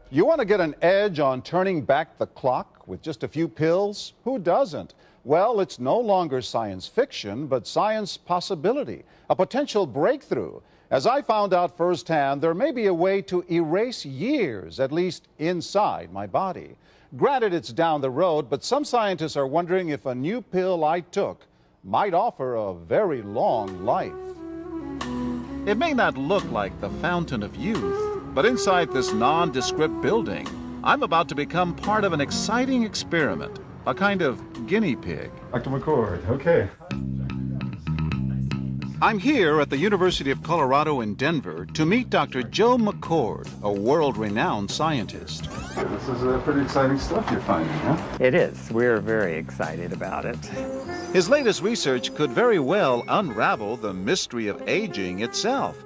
You want to get an edge on turning back the clock with just a few pills? Who doesn't? Well, it's no longer science fiction, but science possibility, a potential breakthrough. As I found out firsthand, there may be a way to erase years, at least inside my body. Granted, it's down the road, but some scientists are wondering if a new pill I took might offer a very long life. It may not look like the fountain of youth, but inside this nondescript building, I'm about to become part of an exciting experiment, a kind of guinea pig. Dr. McCord, okay. I'm here at the University of Colorado in Denver to meet Dr. Joe McCord, a world-renowned scientist. This is pretty exciting stuff you're finding, huh? It is. We're very excited about it. His latest research could very well unravel the mystery of aging itself.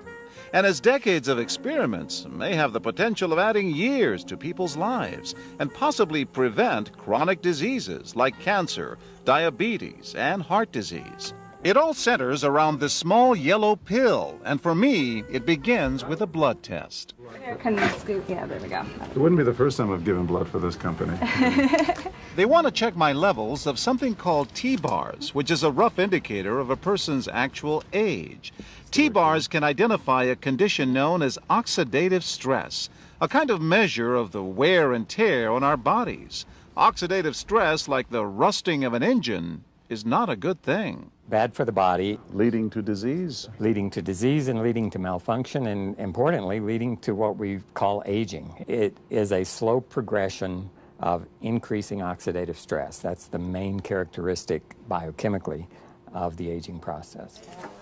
And his decades of experiments may have the potential of adding years to people's lives and possibly prevent chronic diseases like cancer, diabetes, and heart disease. It all centers around this small yellow pill, and for me, it begins with a blood test. Can you scoop? Yeah, there we go. It wouldn't be the first time I've given blood for this company. They want to check my levels of something called T-bars, which is a rough indicator of a person's actual age. T-bars can identify a condition known as oxidative stress, a kind of measure of the wear and tear on our bodies. Oxidative stress, like the rusting of an engine, is not a good thing. Bad for the body. Leading to disease. Leading to disease and leading to malfunction, and importantly, leading to what we call aging. It is a slow progression of increasing oxidative stress. That's the main characteristic biochemically of the aging process.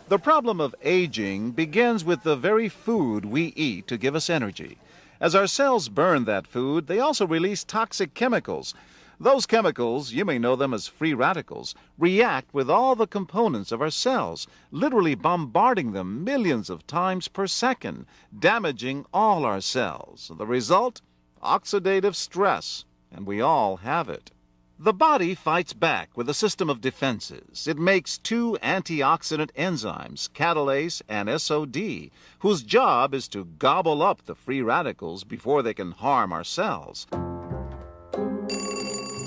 The problem of aging begins with the very food we eat to give us energy. As our cells burn that food, they also release toxic chemicals. Those chemicals, you may know them as free radicals, react with all the components of our cells, literally bombarding them millions of times per second, damaging all our cells. The result? Oxidative stress, and we all have it. The body fights back with a system of defenses. It makes two antioxidant enzymes, catalase and SOD, whose job is to gobble up the free radicals before they can harm our cells.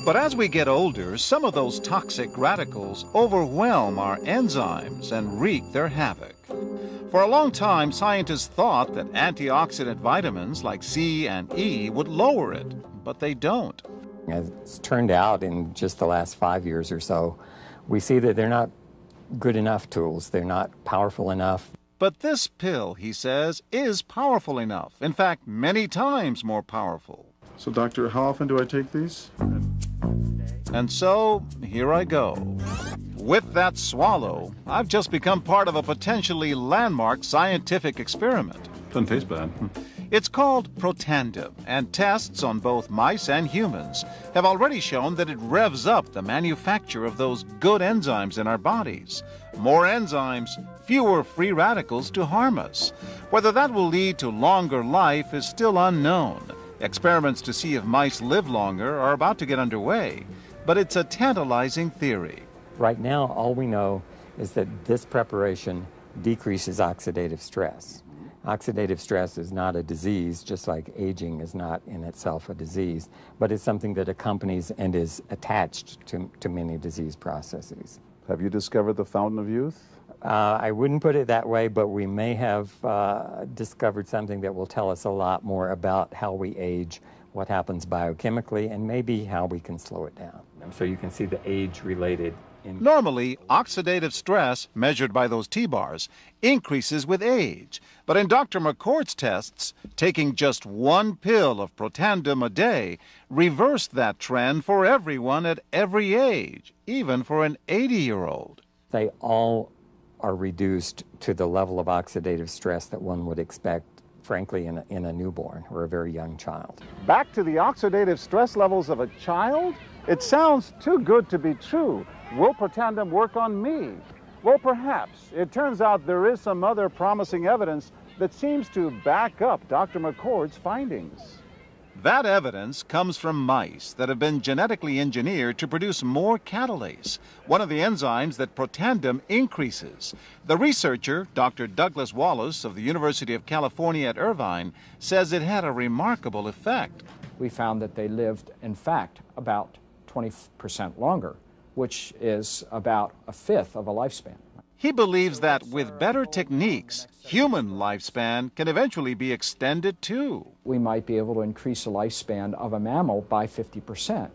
But as we get older, some of those toxic radicals overwhelm our enzymes and wreak their havoc. For a long time, scientists thought that antioxidant vitamins like C and E would lower it, but they don't. As it's turned out in just the last 5 years or so, we see that they're not good enough tools. They're not powerful enough. But this pill, he says, is powerful enough. In fact, many times more powerful. So, doctor, how often do I take these? And so, here I go. With that swallow, I've just become part of a potentially landmark scientific experiment. Doesn't taste bad. It's called Protandim, and tests on both mice and humans have already shown that it revs up the manufacture of those good enzymes in our bodies. More enzymes, fewer free radicals to harm us. Whether that will lead to longer life is still unknown. Experiments to see if mice live longer are about to get underway, but it's a tantalizing theory. Right now, all we know is that this preparation decreases oxidative stress. Oxidative stress is not a disease, just like aging is not in itself a disease, but it's something that accompanies and is attached to many disease processes. Have you discovered the fountain of youth? I wouldn't put it that way, but we may have discovered something that will tell us a lot more about how we age, what happens biochemically, and maybe how we can slow it down. So you can see the age-related. Normally, oxidative stress, measured by those T-bars, increases with age. But in Dr. McCord's tests, taking just one pill of Protandim a day reversed that trend for everyone at every age, even for an 80-year-old. They all are reduced to the level of oxidative stress that one would expect, frankly, in a newborn or a very young child. Back to the oxidative stress levels of a child? It sounds too good to be true. Will Protandim work on me? Well, perhaps. It turns out there is some other promising evidence that seems to back up Dr. McCord's findings. That evidence comes from mice that have been genetically engineered to produce more catalase, one of the enzymes that Protandim increases. The researcher, Dr. Douglas Wallace of the University of California at Irvine, says it had a remarkable effect. We found that they lived, in fact, about 20% longer, which is about a fifth of a lifespan. He believes that with better techniques, human lifespan can eventually be extended too. We might be able to increase the lifespan of a mammal by 50%.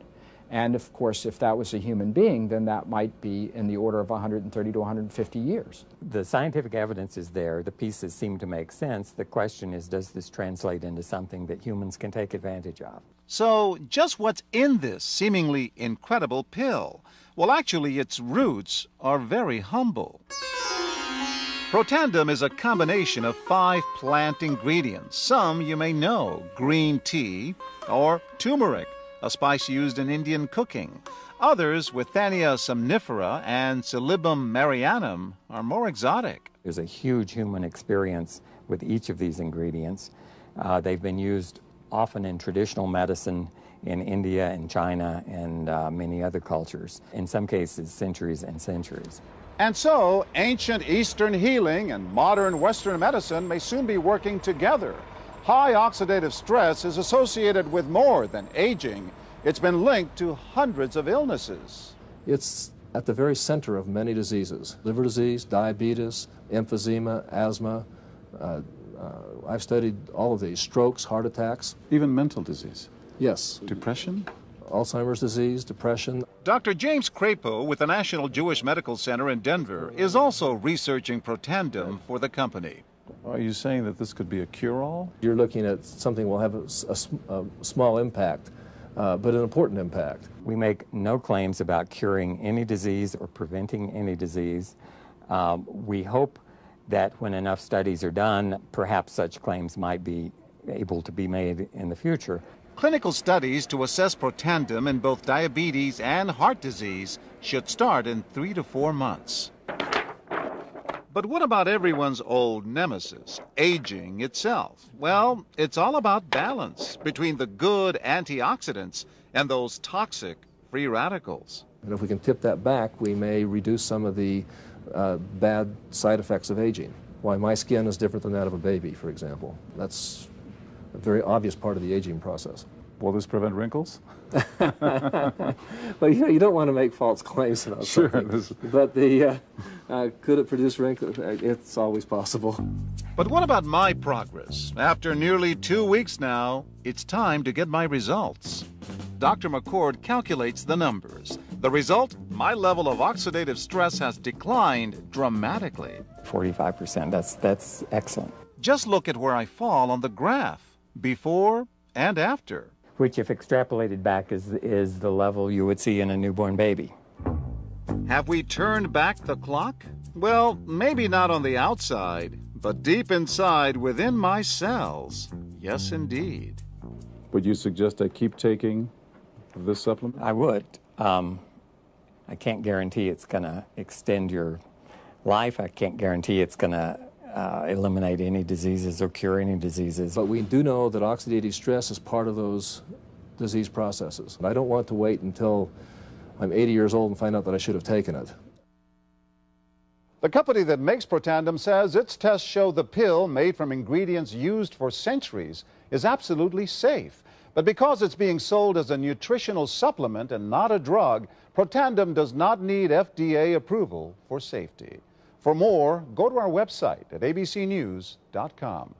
And of course, if that was a human being, then that might be in the order of 130 to 150 years. The scientific evidence is there. The pieces seem to make sense. The question is, does this translate into something that humans can take advantage of? So, just what's in this seemingly incredible pill? Well, actually, its roots are very humble. Protandim is a combination of 5 plant ingredients. Some you may know: green tea or turmeric, a spice used in Indian cooking. Others, Withania somnifera and Silybum marianum, are more exotic. There's a huge human experience with each of these ingredients. They've been used often in traditional medicine in India and China and many other cultures, in some cases centuries and centuries. And so, ancient Eastern healing and modern Western medicine may soon be working together. High oxidative stress is associated with more than aging. It's been linked to hundreds of illnesses. It's at the very center of many diseases: liver disease, diabetes, emphysema, asthma. I've studied all of these: strokes, heart attacks. Even mental disease? Yes. Depression? Alzheimer's disease, depression. Dr. James Crapo with the National Jewish Medical Center in Denver is also researching Protandim for the company. Are you saying that this could be a cure-all? You're looking at something that will have a small impact, but an important impact. We make no claims about curing any disease or preventing any disease. We hope that when enough studies are done, perhaps such claims might be able to be made in the future. Clinical studies to assess Protandim in both diabetes and heart disease should start in 3 to 4 months. But what about everyone's old nemesis, aging itself? Well, it's all about balance between the good antioxidants and those toxic free radicals. And if we can tip that back, we may reduce some of the bad side effects of aging. Why my skin is different than that of a baby, for example. That's a very obvious part of the aging process. Will this prevent wrinkles? Well, you don't want to make false claims about something. But could it produce wrinkles? It's always possible. But what about my progress? After nearly 2 weeks now, it's time to get my results. Dr. McCord calculates the numbers. The result? My level of oxidative stress has declined dramatically. 45%, that's excellent. Just look at where I fall on the graph, before and after. Which, if extrapolated back, is the level you would see in a newborn baby. Have we turned back the clock? Well, maybe not on the outside, but deep inside within my cells. Yes, indeed. Would you suggest I keep taking this supplement? I would. I can't guarantee it's going to extend your life. I can't guarantee it's going to eliminate any diseases or cure any diseases. But we do know that oxidative stress is part of those disease processes. I don't want to wait until I'm 80 years old and find out that I should have taken it. The company that makes Protandim says its tests show the pill, made from ingredients used for centuries, is absolutely safe. But because it's being sold as a nutritional supplement and not a drug, Protandim does not need FDA approval for safety. For more, go to our website at abcnews.com.